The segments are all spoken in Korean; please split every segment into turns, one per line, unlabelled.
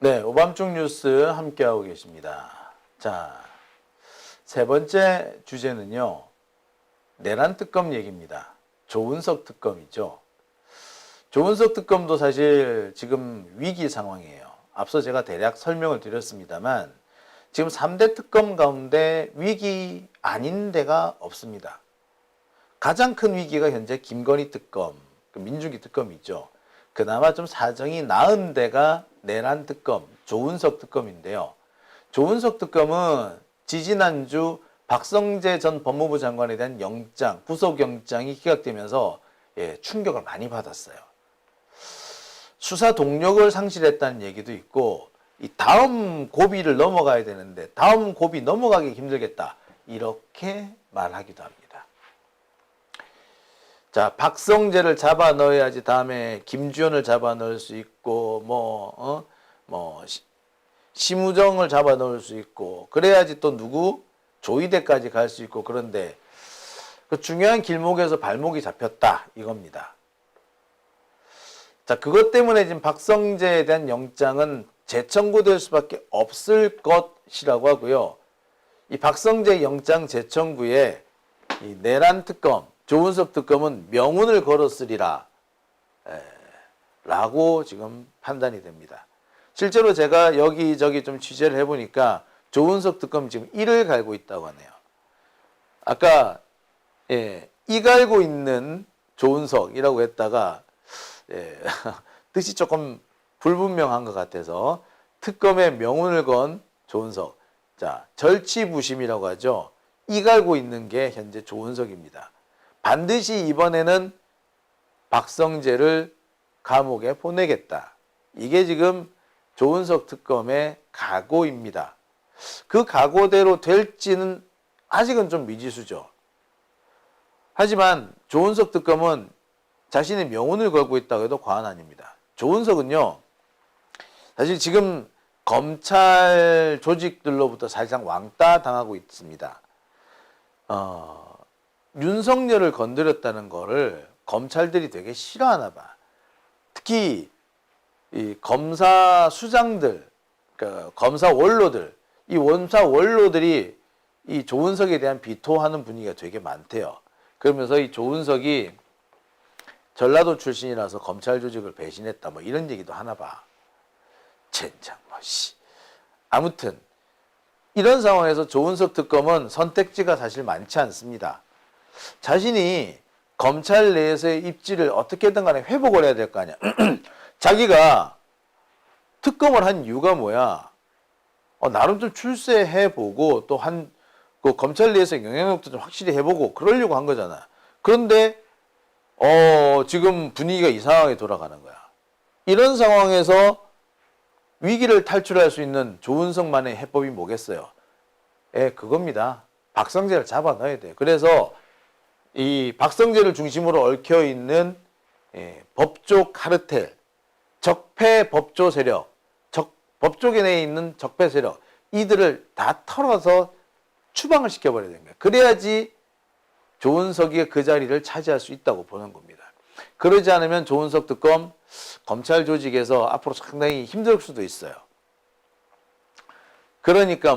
네, 오밤중 뉴스 함께하고 계십니다. 자, 세 번째 주제는요, 내란 특검 얘기입니다. 조은석 특검이죠. 조은석 특검도 사실 지금 위기 상황이에요. 앞서 제가 대략 설명을 드렸습니다만, 지금 3대 특검 가운데 위기 아닌 데가 없습니다. 가장 큰 위기가 현재 김건희 특검, 민중기 특검이죠. 그나마 좀 사정이 나은 데가 내란 특검, 조은석 특검인데요. 조은석 특검은 지지난주 박성재 전 법무부 장관에 대한 영장, 구속영장이 기각되면서 충격을 많이 받았어요. 수사 동력을 상실했다는 얘기도 있고, 이 다음 고비를 넘어가야 되는데 다음 고비 넘어가기 힘들겠다, 이렇게 말하기도 합니다. 자, 박성재를 잡아 넣어야지 다음에 김주현을 잡아 넣을 수 있고, 심우정을 잡아 넣을 수 있고, 그래야지 또 누구? 조이대까지 갈 수 있고. 그런데 그 중요한 길목에서 발목이 잡혔다, 이겁니다. 자, 그것 때문에 지금 박성재에 대한 영장은 재청구될 수밖에 없을 것이라고 하고요. 이 박성재 영장 재청구에 이 내란 특검, 조은석 특검은 명운을 걸었으리라 라고 지금 판단이 됩니다. 실제로 제가 여기저기 좀 취재를 해보니까 조은석 특검이 지금 이를 갈고 있다고 하네요. 아까 이 갈고 있는 조은석이라고 했다가 뜻이 조금 불분명한 것 같아서 특검의 명운을 건 조은석. 자, 절치부심이라고 하죠. 이 갈고 있는 게 현재 조은석입니다. 반드시 이번에는 박성재를 감옥에 보내겠다. 이게 지금 조은석 특검의 각오입니다. 그 각오대로 될지는 아직은 좀 미지수죠. 하지만 조은석 특검은 자신의 명운을 걸고 있다고 해도 과언 아닙니다. 조은석은요, 사실 지금 검찰 조직들로부터 사실상 왕따 당하고 있습니다. 윤석열을 건드렸다는 거를 검찰들이 되게 싫어하나 봐. 특히 이 검사 수장들, 그러니까 검사 원로들, 이 원사 원로들이 이 조은석에 대한 비토하는 분위기가 되게 많대요. 그러면서 이 조은석이 전라도 출신이라서 검찰 조직을 배신했다, 뭐 이런 얘기도 하나 봐. 젠장, 아무튼 이런 상황에서 조은석 특검은 선택지가 사실 많지 않습니다. 자신이 검찰 내에서의 입지를 어떻게든 간에 회복을 해야 될 거 아니야. 자기가 특검을 한 이유가 뭐야? 나름 좀 출세해보고 또 그 검찰 내에서 영향력도 좀 확실히 해보고 그러려고 한 거잖아. 그런데 지금 분위기가 이상하게 돌아가는 거야. 이런 상황에서 위기를 탈출할 수 있는 조은석만의 해법이 뭐겠어요? 그겁니다. 박성재를 잡아 넣어야 돼. 그래서 이 박성재를 중심으로 얽혀있는 법조 카르텔, 적폐 법조 세력, 법조계 내에 있는 적폐 세력, 이들을 다 털어서 추방을 시켜버려야 되는 거예요. 그래야지 조은석이 그 자리를 차지할 수 있다고 보는 겁니다. 그러지 않으면 조은석 특검 검찰 조직에서 앞으로 상당히 힘들 수도 있어요. 그러니까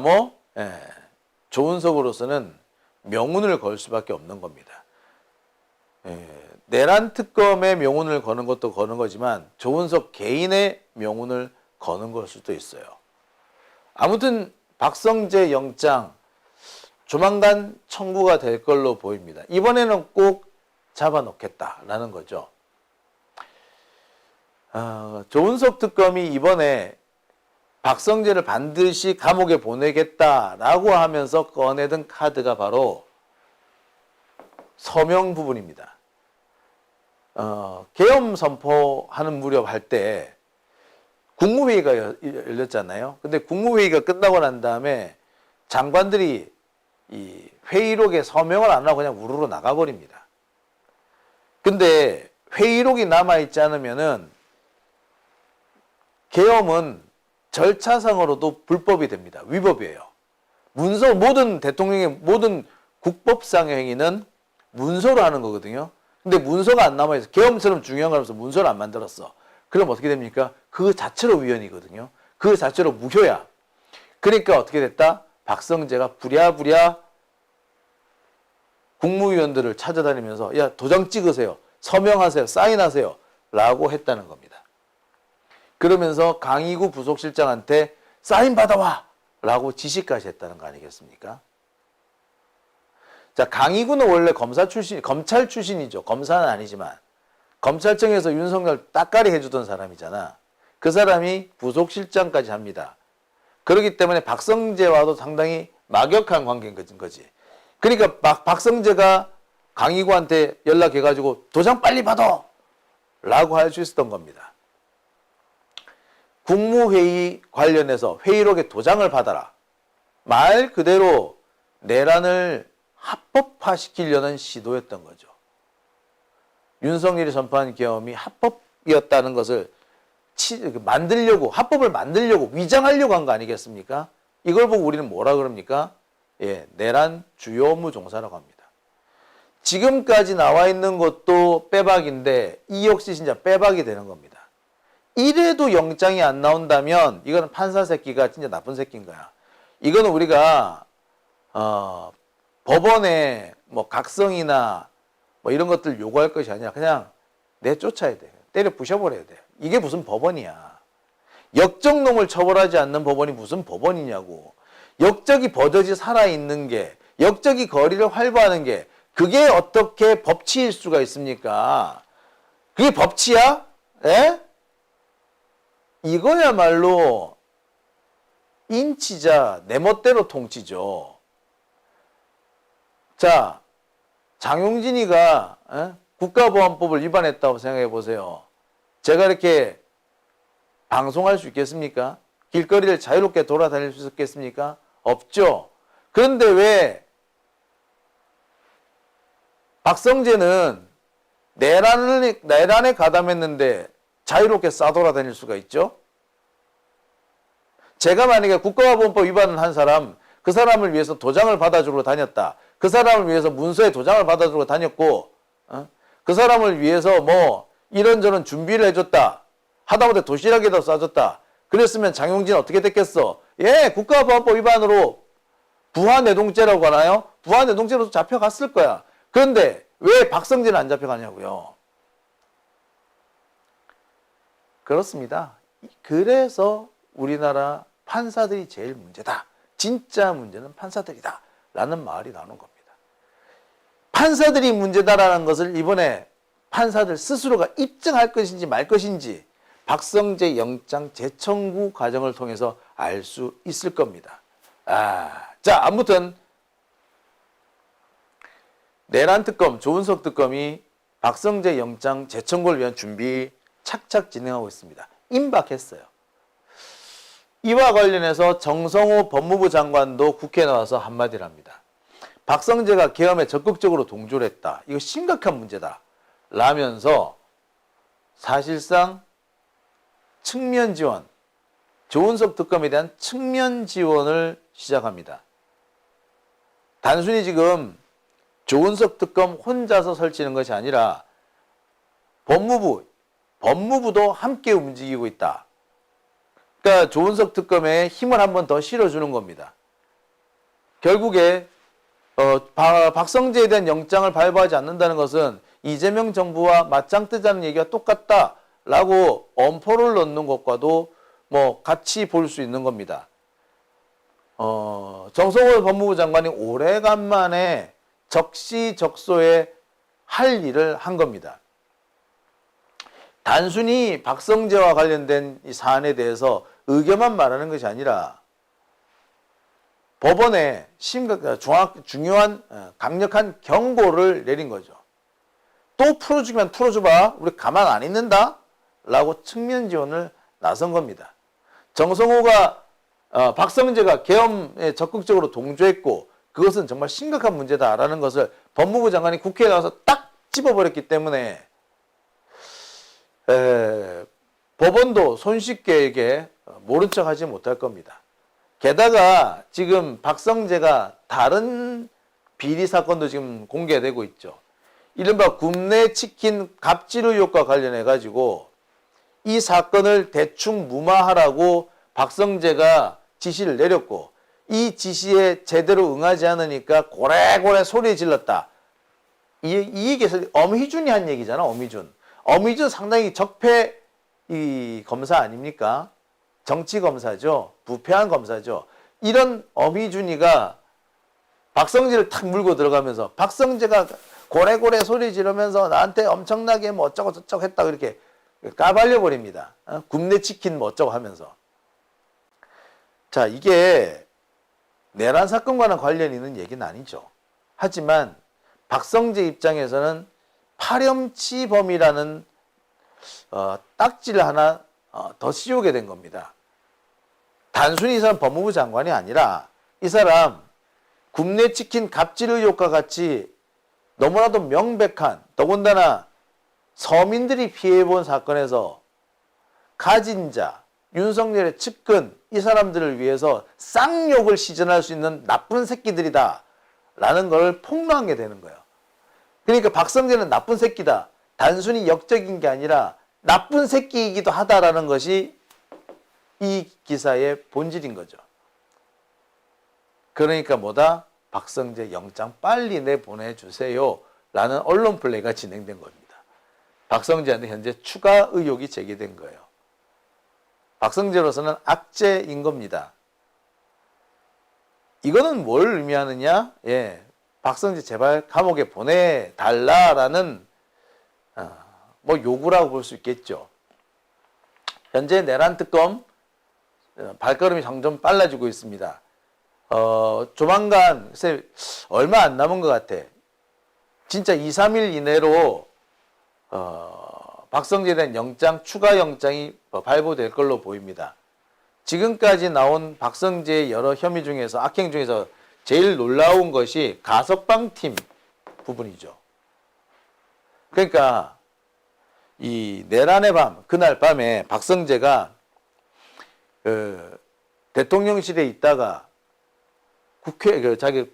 조은석으로서는 명운을 걸 수밖에 없는 겁니다. 내란 특검의 명운을 거는 것도 거는 거지만 조은석 개인의 명운을 거는 걸 수도 있어요. 아무튼 박성재 영장 조만간 청구가 될 걸로 보입니다. 이번에는 꼭 잡아놓겠다라는 거죠. 조은석 특검이 이번에 박성재를 반드시 감옥에 보내겠다라고 하면서 꺼내든 카드가 바로 서명 부분입니다. 계엄 선포하는 무렵 할 때 국무회의가 열렸잖아요. 근데 국무회의가 끝나고 난 다음에 장관들이 이 회의록에 서명을 안 하고 그냥 우르르 나가버립니다. 근데 회의록이 남아있지 않으면은 계엄은 절차상으로도 불법이 됩니다. 위법이에요. 모든 대통령의 모든 국법상의 행위는 문서로 하는 거거든요. 근데 문서가 안 남아있어. 계엄처럼 중요한 거라서 문서를 안 만들었어. 그럼 어떻게 됩니까? 그 자체로 위헌이거든요. 그 자체로 무효야. 그러니까 어떻게 됐다? 박성재가 부랴부랴 국무위원들을 찾아다니면서 야, 도장 찍으세요. 서명하세요. 사인하세요. 라고 했다는 겁니다. 그러면서 강희구 부속실장한테 사인 받아와! 라고 지시까지 했다는 거 아니겠습니까? 자, 강희구는 원래 검찰 출신이죠. 검사는 아니지만. 검찰청에서 윤석열 따까리 해주던 사람이잖아. 그 사람이 부속실장까지 합니다. 그렇기 때문에 박성재와도 상당히 막역한 관계인 거지. 그러니까 박성재가 강희구한테 연락해가지고 도장 빨리 받아! 라고 할 수 있었던 겁니다. 국무회의 관련해서 회의록에 도장을 받아라. 말 그대로 내란을 합법화시키려는 시도였던 거죠. 윤석열이 선포한 계엄이 합법이었다는 것을 합법을 만들려고, 위장하려고 한 거 아니겠습니까? 이걸 보고 우리는 뭐라 그럽니까? 예, 내란 주요 업무 종사라고 합니다. 지금까지 나와 있는 것도 빼박인데 이 역시 진짜 빼박이 되는 겁니다. 이래도 영장이 안 나온다면 이거는 판사 새끼가 진짜 나쁜 새끼인 거야. 이거는 우리가 법원에 뭐 각성이나 뭐 이런 것들 요구할 것이 아니라 그냥 내쫓아야 돼. 때려 부셔버려야 돼. 이게 무슨 법원이야. 역적놈을 처벌하지 않는 법원이 무슨 법원이냐고. 역적이 버젓이 살아있는 게, 역적이 거리를 활보하는 게 그게 어떻게 법치일 수가 있습니까? 그게 법치야? 에? 이거야말로 인치자 내 멋대로 통치죠. 자, 장용진이가 국가보안법을 위반했다고 생각해 보세요. 제가 이렇게 방송할 수 있겠습니까? 길거리를 자유롭게 돌아다닐 수 있겠습니까? 없죠. 그런데 왜 박성재는 내란에 가담했는데 자유롭게 싸돌아다닐 수가 있죠? 제가 만약에 국가보안법 위반을 한 사람, 그 사람을 위해서 도장을 받아주러 다녔다. 그 사람을 위해서 문서에 도장을 받아주러 다녔고, 그 사람을 위해서 뭐 이런저런 준비를 해줬다. 하다못해 도시락에다 싸줬다. 그랬으면 장용진 어떻게 됐겠어? 예, 국가보안법 위반으로 부하내동죄라고 하나요? 부하내동죄로 잡혀갔을 거야. 그런데 왜 박성재는 안 잡혀가냐고요? 그렇습니다. 그래서 우리나라 판사들이 제일 문제다. 진짜 문제는 판사들이다. 라는 말이 나오는 겁니다. 판사들이 문제다라는 것을 이번에 판사들 스스로가 입증할 것인지 말 것인지 박성재 영장 재청구 과정을 통해서 알 수 있을 겁니다. 자, 아무튼 내란 특검, 조은석 특검이 박성재 영장 재청구를 위한 준비 착착 진행하고 있습니다. 임박했어요. 이와 관련해서 정성호 법무부 장관도 국회에 나와서 한마디를 합니다. 박성재가 계엄에 적극적으로 동조를 했다. 이거 심각한 문제다. 라면서 사실상 측면 지원, 조은석 특검에 대한 측면 지원을 시작합니다. 단순히 지금 조은석 특검 혼자서 설치는 것이 아니라 법무부도 함께 움직이고 있다. 그러니까 조은석 특검에 힘을 한 번 더 실어주는 겁니다. 결국에 박성재에 대한 영장을 발부하지 않는다는 것은 이재명 정부와 맞짱 뜨자는 얘기가 똑같다라고 엄포를 넣는 것과도 뭐 같이 볼 수 있는 겁니다. 정성호 법무부 장관이 오래간만에 적시적소에 할 일을 한 겁니다. 단순히 박성재와 관련된 이 사안에 대해서 의견만 말하는 것이 아니라 법원에 중요한 강력한 경고를 내린 거죠. 또 풀어주기만 풀어줘봐. 우리 가만 안 있는다. 라고 측면 지원을 나선 겁니다. 정성호가 박성재가 계엄에 적극적으로 동조했고 그것은 정말 심각한 문제다라는 것을 법무부 장관이 국회에 나와서 딱 집어버렸기 때문에 법원도 손쉽게 이게 모른 척하지 못할 겁니다. 게다가 지금 박성재가 다른 비리 사건도 지금 공개되고 있죠. 이른바 굽네 치킨 갑질 의혹과 관련해 가지고 이 사건을 대충 무마하라고 박성재가 지시를 내렸고 이 지시에 제대로 응하지 않으니까 고래고래 소리 질렀다. 이 얘기에서 엄희준이 한 얘기잖아. 엄희준 상당히 적폐 이 검사 아닙니까? 정치 검사죠. 부패한 검사죠. 이런 엄희준이가 박성재를 탁 물고 들어가면서 박성재가 고래고래 소리 지르면서 나한테 엄청나게 뭐 어쩌고 저쩌고 했다고 이렇게 까발려 버립니다. 굽네 치킨 뭐 어쩌고 하면서. 자, 이게 내란 사건과는 관련 있는 얘기는 아니죠. 하지만 박성재 입장에서는 파렴치범이라는 딱지를 하나 더 씌우게 된 겁니다. 단순히 이 사람 법무부 장관이 아니라 이 사람 굽네 치킨 갑질 의혹과 같이 너무나도 명백한, 더군다나 서민들이 피해본 사건에서 가진 자, 윤석열의 측근, 이 사람들을 위해서 쌍욕을 시전할 수 있는 나쁜 새끼들이다 라는 걸 폭로하게 되는 거예요. 그러니까 박성재는 나쁜 새끼다. 단순히 역적인 게 아니라 나쁜 새끼이기도 하다라는 것이 이 기사의 본질인 거죠. 그러니까 뭐다? 박성재 영장 빨리 내보내주세요 라는 언론 플레이가 진행된 겁니다. 박성재한테 현재 추가 의혹이 제기된 거예요. 박성재로서는 악재인 겁니다. 이거는 뭘 의미하느냐? 예, 박성재 제발 감옥에 보내달라라는 뭐 요구라고 볼 수 있겠죠. 현재 내란 특검 발걸음이 점점 빨라지고 있습니다. 조만간 글쎄 얼마 안 남은 것 같아. 진짜 2, 3일 이내로 박성재에 대한 영장, 추가 영장이 발부될 걸로 보입니다. 지금까지 나온 박성재의 여러 혐의 중에서, 악행 중에서 제일 놀라운 것이 가석방 팀 부분이죠. 그러니까 이 내란의 밤, 그날 밤에 박성재가 대통령실에 있다가 국회, 자기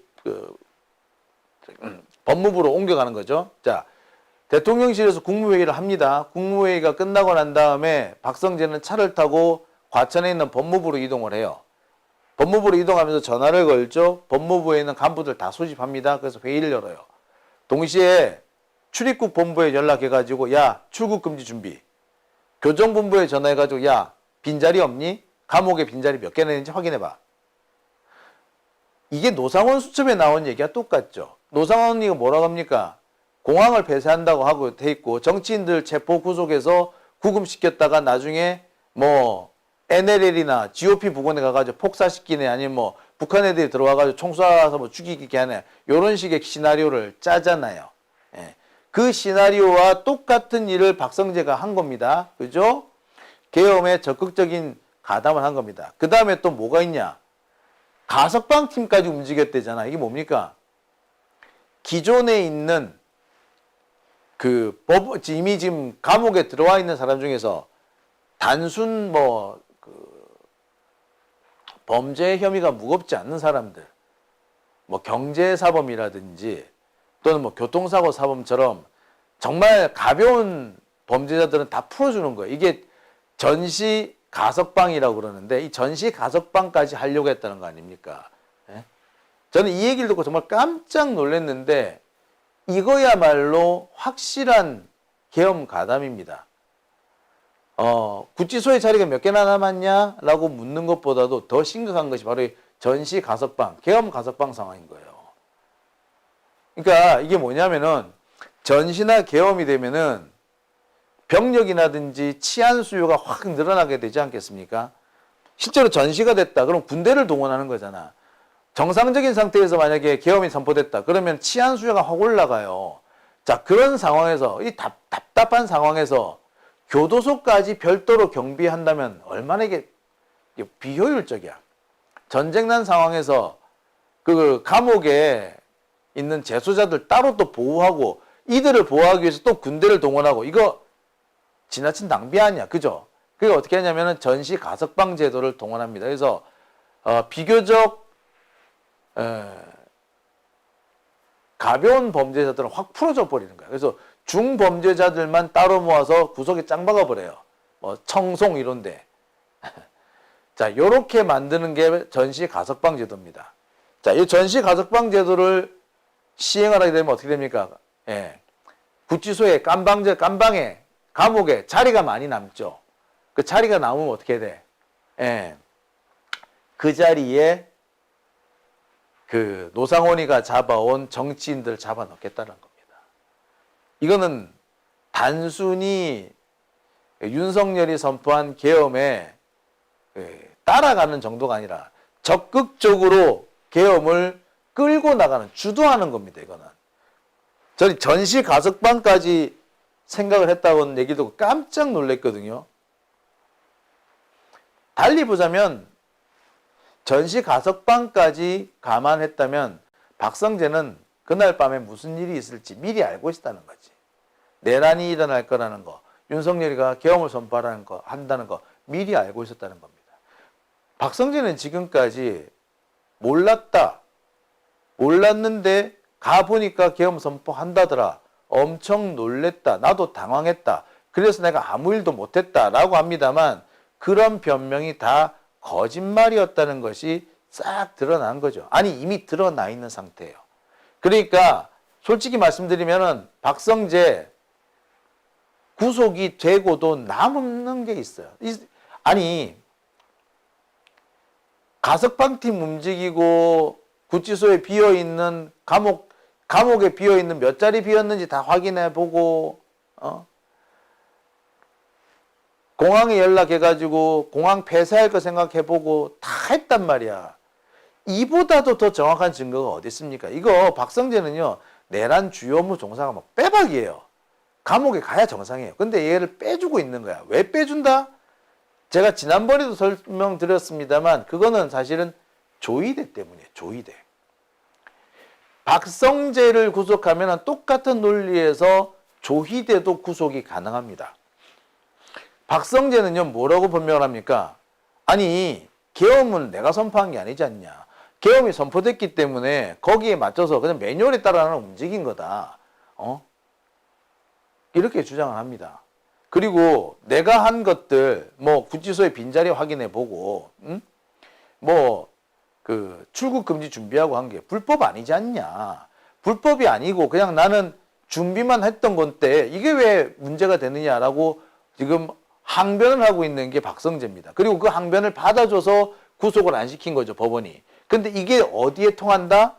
법무부로 옮겨가는 거죠. 자, 대통령실에서 국무회의를 합니다. 국무회의가 끝나고 난 다음에 박성재는 차를 타고 과천에 있는 법무부로 이동을 해요. 법무부로 이동하면서 전화를 걸죠. 법무부에 있는 간부들 다 소집합니다. 그래서 회의를 열어요. 동시에 출입국 본부에 연락해가지고 야, 출국 금지 준비. 교정본부에 전화해가지고 야, 빈자리 없니? 감옥에 빈자리 몇 개나 있는지 확인해봐. 이게 노상원 수첩에 나온 얘기가 똑같죠. 노상원이가 뭐라고 합니까? 공항을 폐쇄한다고 하고 돼 있고 정치인들 체포 구속해서 구금시켰다가 나중에 뭐 NLL이나 GOP 부근에 가가지고 폭사시키네, 아니면 뭐 북한 애들이 들어와가지고 총 쏴서 뭐 죽이게 하네, 이런 식의 시나리오를 짜잖아요. 예. 그 시나리오와 똑같은 일을 박성재가 한 겁니다. 그죠? 계엄에 적극적인 가담을 한 겁니다. 그 다음에 또 뭐가 있냐? 가석방 팀까지 움직였대잖아. 이게 뭡니까? 기존에 있는 이미 지금 감옥에 들어와 있는 사람 중에서 단순 범죄 혐의가 무겁지 않는 사람들, 뭐 경제사범이라든지 또는 뭐 교통사고 사범처럼 정말 가벼운 범죄자들은 다 풀어주는 거예요. 이게 전시 가석방이라고 그러는데 이 전시 가석방까지 하려고 했다는 거 아닙니까? 예? 저는 이 얘기를 듣고 정말 깜짝 놀랐는데 이거야말로 확실한 계엄 가담입니다. 구치소의 자리가 몇 개나 남았냐? 라고 묻는 것보다도 더 심각한 것이 바로 이 전시 가석방, 계엄 가석방 상황인 거예요. 그러니까 이게 뭐냐면은 전시나 계엄이 되면은 병력이라든지 치안 수요가 확 늘어나게 되지 않겠습니까? 실제로 전시가 됐다. 그럼 군대를 동원하는 거잖아. 정상적인 상태에서 만약에 계엄이 선포됐다. 그러면 치안 수요가 확 올라가요. 자, 그런 상황에서, 이 답답한 상황에서 교도소까지 별도로 경비한다면 얼마나 이게 비효율적이야. 전쟁 난 상황에서 그 감옥에 있는 재소자들 따로 또 보호하고 이들을 보호하기 위해서 또 군대를 동원하고 이거 지나친 낭비 아니야. 그죠? 그게 어떻게 하냐면은 전시 가석방 제도를 동원합니다. 그래서 비교적 가벼운 범죄자들은 확 풀어져 버리는 거야. 그래서 중범죄자들만 따로 모아서 구석에 짱 박아 버려요. 뭐 청송 이런데. 자, 요렇게 만드는 게 전시가석방 제도입니다. 자, 이 전시가석방 제도를 시행을 하게 되면 어떻게 됩니까? 예. 구치소에 깜방에, 감옥에 자리가 많이 남죠. 그 자리가 남으면 어떻게 돼? 예. 그 자리에 그 노상원이가 잡아온 정치인들 잡아넣겠다는 겁니다. 이거는 단순히 윤석열이 선포한 계엄에 따라가는 정도가 아니라 적극적으로 계엄을 끌고 나가는, 주도하는 겁니다. 이거는. 저는 전시가석방까지 생각을 했다고는 얘기 듣고 깜짝 놀랐거든요. 달리 보자면 전시가석방까지 감안했다면 박성재는 그날 밤에 무슨 일이 있을지 미리 알고 있었다는 거지. 내란이 일어날 거라는 거, 윤석열이가 계엄을 한다는 거 미리 알고 있었다는 겁니다. 박성재는 지금까지 몰랐는데 가보니까 계엄 선포한다더라. 엄청 놀랬다. 나도 당황했다. 그래서 내가 아무 일도 못했다라고 합니다만 그런 변명이 다 거짓말이었다는 것이 싹 드러난 거죠. 아니 이미 드러나 있는 상태예요. 그러니까 솔직히 말씀드리면은 박성재 구속이 되고도 남는 게 있어요. 아니 가석방팀 움직이고 구치소에 비어있는 감옥에 비어있는 몇 자리 비었는지 다 확인해보고 공항에 연락해가지고 공항 폐쇄할 거 생각해보고 다 했단 말이야. 이보다도 더 정확한 증거가 어디 있습니까? 이거 박성재는요 내란 주요무 종사가 막 빼박이에요. 감옥에 가야 정상이에요. 근데 얘를 빼주고 있는 거야. 왜 빼준다? 제가 지난번에도 설명드렸습니다만 그거는 사실은 조이대 때문이에요. 조이대. 박성재를 구속하면 똑같은 논리에서 조희대도 구속이 가능합니다. 박성재는요 뭐라고 변명을 합니까? 아니 계엄은 내가 선포한 게 아니지 않냐. 계엄이 선포됐기 때문에 거기에 맞춰서 그냥 매뉴얼에 따라 움직인 거다. 이렇게 주장을 합니다. 그리고 내가 한 것들 뭐 구치소의 빈자리 확인해 보고 뭐 그 출국 금지 준비하고 한 게 불법 아니지 않냐. 불법이 아니고 그냥 나는 준비만 했던 건데 이게 왜 문제가 되느냐라고 지금 항변을 하고 있는 게 박성재입니다. 그리고 그 항변을 받아줘서 구속을 안 시킨 거죠, 법원이. 근데 이게 어디에 통한다?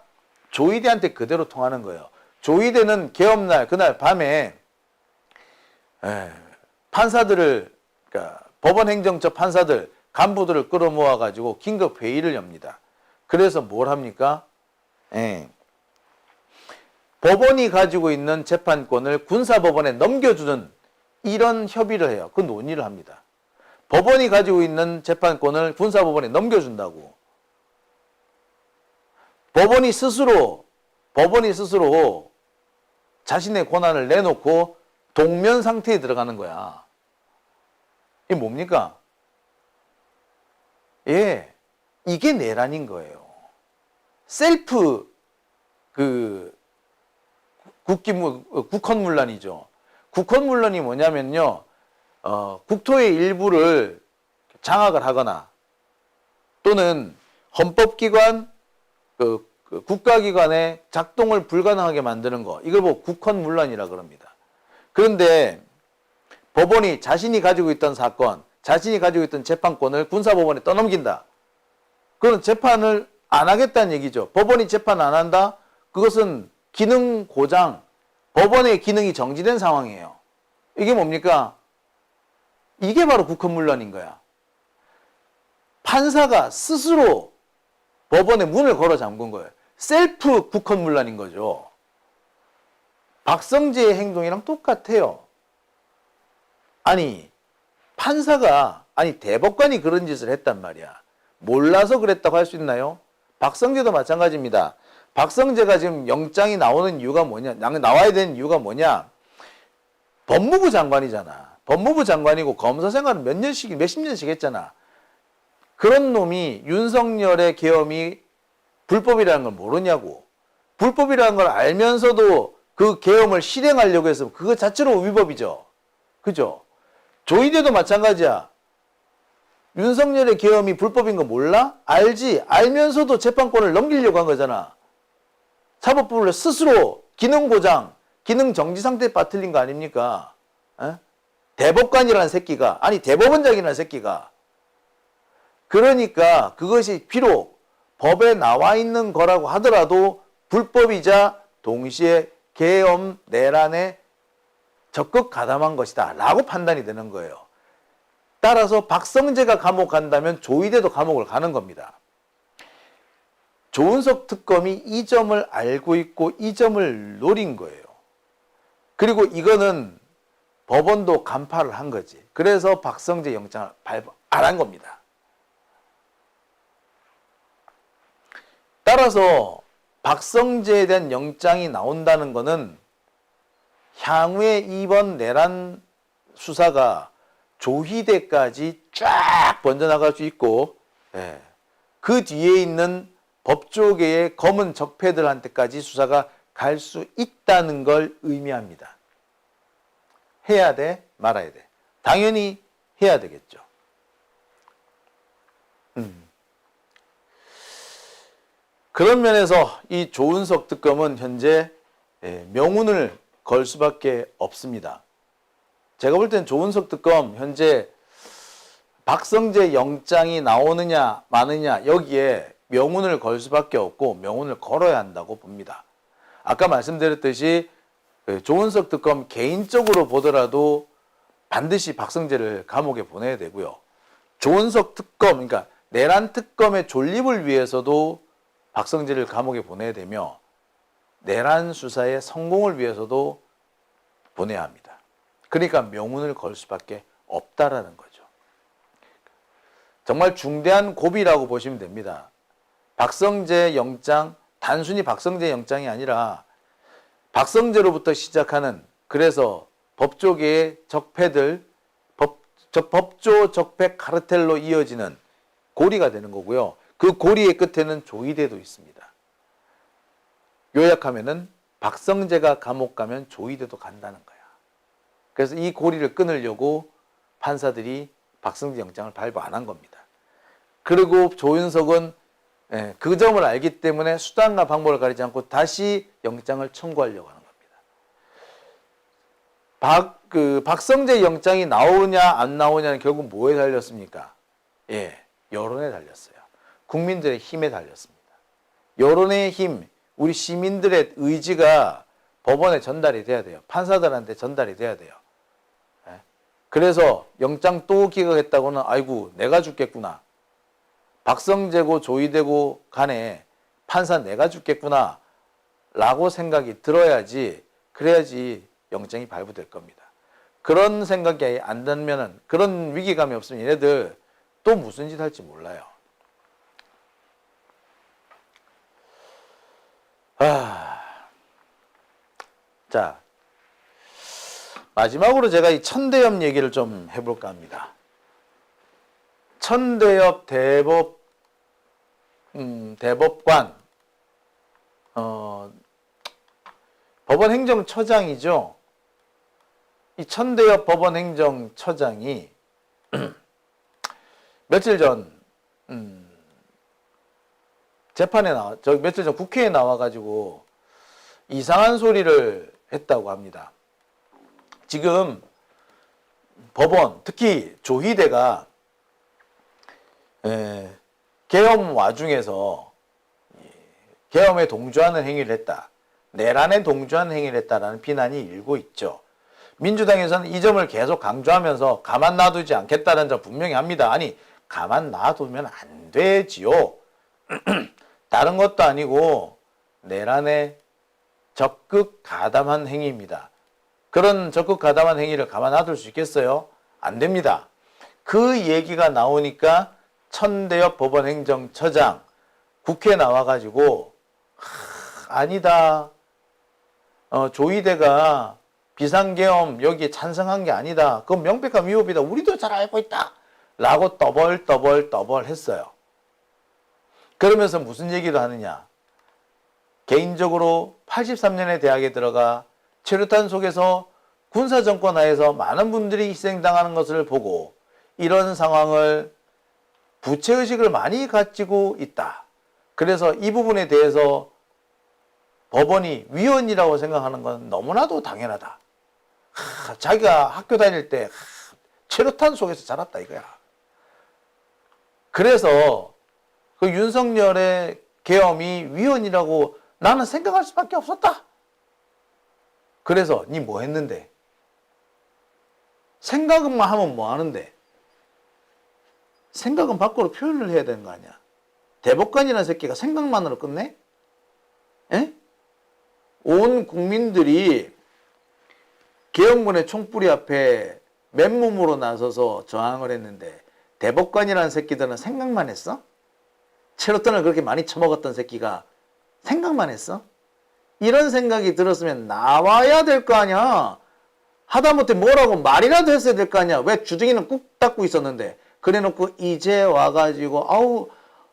조이대한테 그대로 통하는 거예요. 조이대는 계엄날 그날 밤에 판사들을, 그러니까 법원 행정처 판사들, 간부들을 끌어모아 가지고 긴급 회의를 엽니다. 그래서 뭘 합니까? 법원이 가지고 있는 재판권을 군사법원에 넘겨주는 이런 협의를 해요. 그 논의를 합니다. 법원이 가지고 있는 재판권을 군사법원에 넘겨준다고. 법원이 스스로 자신의 권한을 내놓고 동면 상태에 들어가는 거야. 이게 뭡니까? 예, 이게 내란인 거예요. 셀프 국헌문란이죠. 국헌문란이 뭐냐면요, 국토의 일부를 장악을 하거나 또는 헌법기관, 국가기관의 작동을 불가능하게 만드는 거, 이걸 보고 국헌문란이라 그럽니다. 그런데 법원이 자신이 가지고 있던 사건, 자신이 가지고 있던 재판권을 군사법원에 떠넘긴다. 그건 재판을 안 하겠다는 얘기죠. 법원이 재판 안 한다? 그것은 기능 고장, 법원의 기능이 정지된 상황이에요. 이게 뭡니까? 이게 바로 국헌문란인 거야. 판사가 스스로 법원의 문을 걸어 잠근 거예요. 셀프 국헌문란인 거죠. 박성재의 행동이랑 똑같아요. 아니, 대법관이 그런 짓을 했단 말이야. 몰라서 그랬다고 할 수 있나요? 박성재도 마찬가지입니다. 박성재가 지금 영장이 나오는 이유가 뭐냐? 나와야 되는 이유가 뭐냐? 법무부 장관이잖아. 법무부 장관이고 검사 생활은 몇십 년씩 했잖아. 그런 놈이 윤석열의 계엄이 불법이라는 걸 모르냐고. 불법이라는 걸 알면서도 그 계엄을 실행하려고 해서 그거 자체로 위법이죠. 그죠? 조이대도 마찬가지야. 윤석열의 계엄이 불법인 거 몰라? 알지? 알면서도 재판권을 넘기려고 한 거잖아. 사법부를 스스로 기능 고장, 기능 정지 상태에 빠뜨린 거 아닙니까? 에? 대법관이라는 새끼가, 아니 대법원장이라는 새끼가. 그러니까 그것이 비록 법에 나와 있는 거라고 하더라도 불법이자 동시에 계엄 내란에 적극 가담한 것이다 라고 판단이 되는 거예요. 따라서 박성재가 감옥 간다면 조희대도 감옥을 가는 겁니다. 조은석 특검이 이 점을 알고 있고 이 점을 노린 거예요. 그리고 이거는 법원도 간파를 한 거지. 그래서 박성재 영장을 발부 안 한 겁니다. 따라서 박성재에 대한 영장이 나온다는 것은 향후에 이번 내란 수사가 조희대까지 쫙 번져나갈 수 있고, 예, 그 뒤에 있는 법조계의 검은 적폐들한테까지 수사가 갈 수 있다는 걸 의미합니다. 해야 돼? 말아야 돼? 당연히 해야 되겠죠. 그런 면에서 이 조은석 특검은 현재 명운을 걸 수밖에 없습니다. 제가 볼 땐 조은석 특검 현재 박성재 영장이 나오느냐 마느냐 여기에 명운을 걸 수밖에 없고 명운을 걸어야 한다고 봅니다. 아까 말씀드렸듯이 조은석 특검 개인적으로 보더라도 반드시 박성재를 감옥에 보내야 되고요. 조은석 특검, 그러니까 내란 특검의 존립을 위해서도 박성재를 감옥에 보내야 되며 내란 수사의 성공을 위해서도 보내야 합니다. 그러니까 명운을 걸 수밖에 없다라는 거죠. 정말 중대한 고비라고 보시면 됩니다. 박성재 영장, 단순히 박성재 영장이 아니라 박성재로부터 시작하는, 그래서 법조계의 적폐들, 법조 적폐 카르텔로 이어지는 고리가 되는 거고요. 그 고리의 끝에는 조희대도 있습니다. 요약하면은 박성재가 감옥 가면 조희대도 간다는 거야. 그래서 이 고리를 끊으려고 판사들이 박성재 영장을 발부 안 한 겁니다. 그리고 조윤석은 그 점을 알기 때문에 수단과 방법을 가리지 않고 다시 영장을 청구하려고 하는 겁니다. 박성재 영장이 나오냐 안 나오냐는 결국 뭐에 달렸습니까? 여론에 달렸어요. 국민들의 힘에 달렸습니다. 여론의 힘, 우리 시민들의 의지가 법원에 전달이 돼야 돼요. 판사들한테 전달이 돼야 돼요. 그래서 영장 또 기각했다고는 아이고 내가 죽겠구나. 박성재고 조희대고 간에 판사 내가 죽겠구나 라고 생각이 들어야지, 그래야지 영장이 발부될 겁니다. 그런 생각이 안 들면은, 그런 위기감이 없으면 얘네들 또 무슨 짓 할지 몰라요. 자, 마지막으로 제가 이 천대엽 얘기를 좀 해볼까 합니다. 천대엽 대법관, 법원행정처장이죠. 이 천대엽 법원행정처장이 며칠 전 재판에 며칠 전 국회에 나와가지고 이상한 소리를 했다고 합니다. 지금 법원, 특히 조희대가 계엄 와중에서 계엄에 동조하는 행위를 했다, 내란에 동조하는 행위를 했다라는 비난이 일고 있죠. 민주당에서는 이 점을 계속 강조하면서 가만 놔두지 않겠다는 점 분명히 합니다. 아니, 가만 놔두면 안 되지요. 다른 것도 아니고 내란에 적극 가담한 행위입니다. 그런 적극 가담한 행위를 가만 놔둘 수 있겠어요? 안 됩니다. 그 얘기가 나오니까 천대엽 법원행정처장 국회에 나와가지고 아니다. 조희대가 비상계엄 여기에 찬성한 게 아니다. 그건 명백한 위법이다. 우리도 잘 알고 있다. 라고 떠벌 했어요. 그러면서 무슨 얘기를 하느냐. 개인적으로 83년에 대학에 들어가 최루탄 속에서 군사정권 하에서 많은 분들이 희생당하는 것을 보고 이런 상황을 부채의식을 많이 가지고 있다. 그래서 이 부분에 대해서 법원이 위헌이라고 생각하는 건 너무나도 당연하다. 자기가 학교 다닐 때 최루탄 속에서 자랐다 이거야. 그래서 그 윤석열의 계엄이 위헌이라고 나는 생각할 수밖에 없었다. 그래서 니 뭐 했는데? 생각만 하면 뭐 하는데? 생각은 밖으로 표현을 해야 되는 거 아니야. 대법관이라는 새끼가 생각만으로 끝내? 에? 온 국민들이 계엄군의 총뿌리 앞에 맨몸으로 나서서 저항을 했는데 대법관이라는 새끼들은 생각만 했어? 체로탄을 그렇게 많이 처먹었던 새끼가 생각만 했어? 이런 생각이 들었으면 나와야 될 거 아니야. 하다못해 뭐라고 말이라도 했어야 될 거 아니야. 왜 주둥이는 꾹 닫고 있었는데 그래놓고 이제 와가지고 아우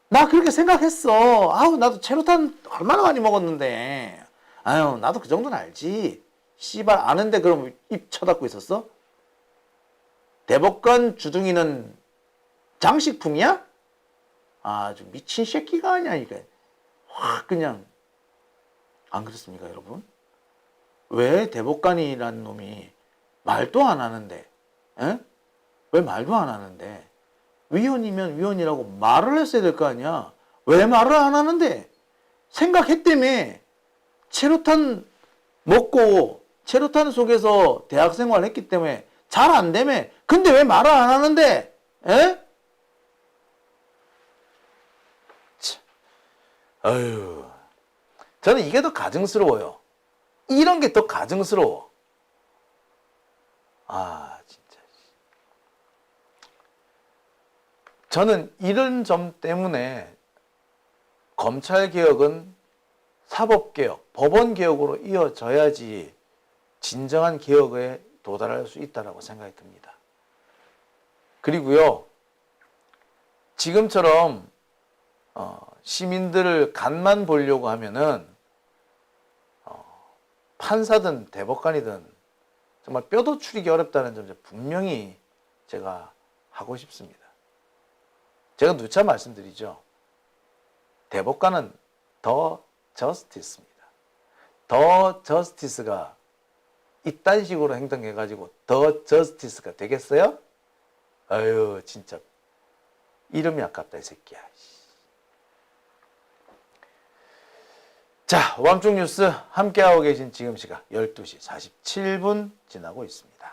나 그렇게 생각했어. 아우 나도 체로탄 얼마나 많이 먹었는데 아유 나도 그 정도는 알지. 씨발 아는데 그럼 입 쳐닫고 있었어? 대법관 주둥이는 장식품이야? 아주 미친 새끼가 아니야 이게. 확 그냥 안 그렇습니까 여러분? 왜 대법관이라는 놈이 말도 안 하는데 에? 왜 말도 안 하는데 위헌이면 위헌이라고 말을 했어야 될 거 아니야. 왜 말을 안 하는데? 생각했다며. 체류탄 먹고 체류탄 속에서 대학생활 했기 때문에 잘 안 되며. 근데 왜 말을 안 하는데? 에? 아유, 저는 이게 더 가증스러워요. 이런 게 더 가증스러워. 아, 진짜. 저는 이런 점 때문에 검찰개혁은 사법개혁, 법원개혁으로 이어져야지 진정한 개혁에 도달할 수 있다고 생각이 듭니다. 그리고요, 지금처럼 시민들을 간만 보려고 하면은 판사든 대법관이든 정말 뼈도 추리기 어렵다는 점 분명히 제가 하고 싶습니다. 제가 누차 말씀드리죠. 대법관은 더 저스티스입니다. 더 저스티스가 이딴 식으로 행동해가지고 더 저스티스가 되겠어요? 아유 진짜 이름이 아깝다 이 새끼야. 자, 오밤중 뉴스 함께하고 계신 지금 시각 12시 47분 지나고 있습니다.